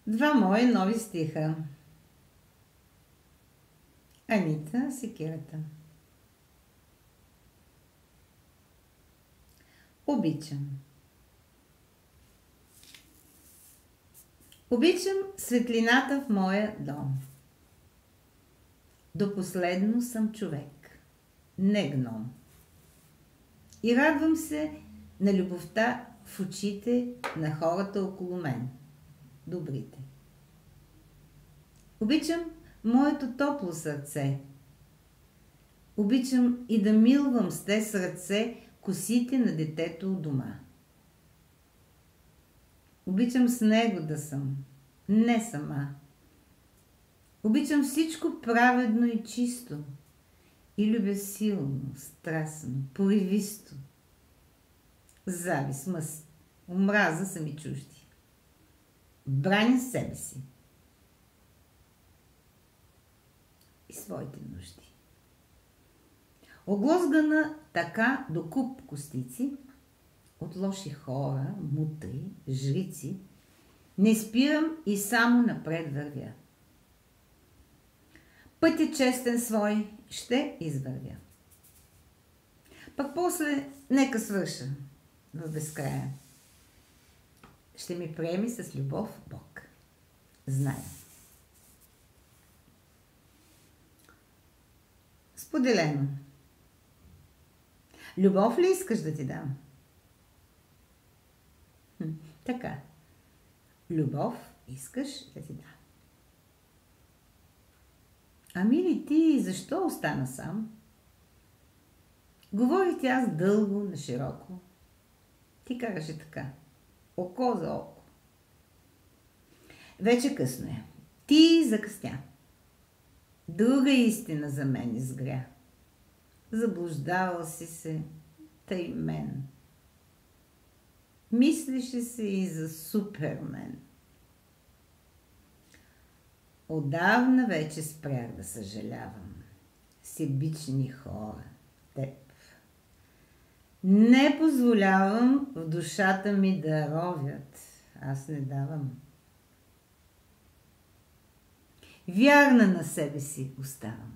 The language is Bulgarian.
Два мои нови стиха. Анита Секирата. Обичам. Обичам светлината в моя дом. До последно съм човек, не гном. И радвам се на любовта в очите на хората около мен, добрите. Обичам моето топло сърце. Обичам и да милвам с те сърце косите на детето у дома. Обичам с него да съм, не сама. Обичам всичко праведно и чисто и любя силно, страстно, поривисто. Завист, мъст, омраза са ми чужди. Браня себе си и своите нужди. Оглозгана така до куп костици от лоши хора, мутри, жрици, не спирам и само напред вървя. Пътя честен свой ще извървя. Пък после нека свърша в безкрая. Ще ми приеми с любов Бог. Зная. Споделено. Любов ли искаш да ти дам? Така. Любов искаш да ти дам. Ами ли ти защо остана сам? Говорих ти аз дълго, на широко. Ти караше така. Око за око. Вече късно е. Ти закъсня. Друга истина за мен изгря. Заблуждавал си се, тъй мен. Мислеше се и за Супермен. Отдавна вече спрях да съжалявам. Себични хора, теб. Не позволявам в душата ми да ровят. Аз не давам. Вярна на себе си оставам.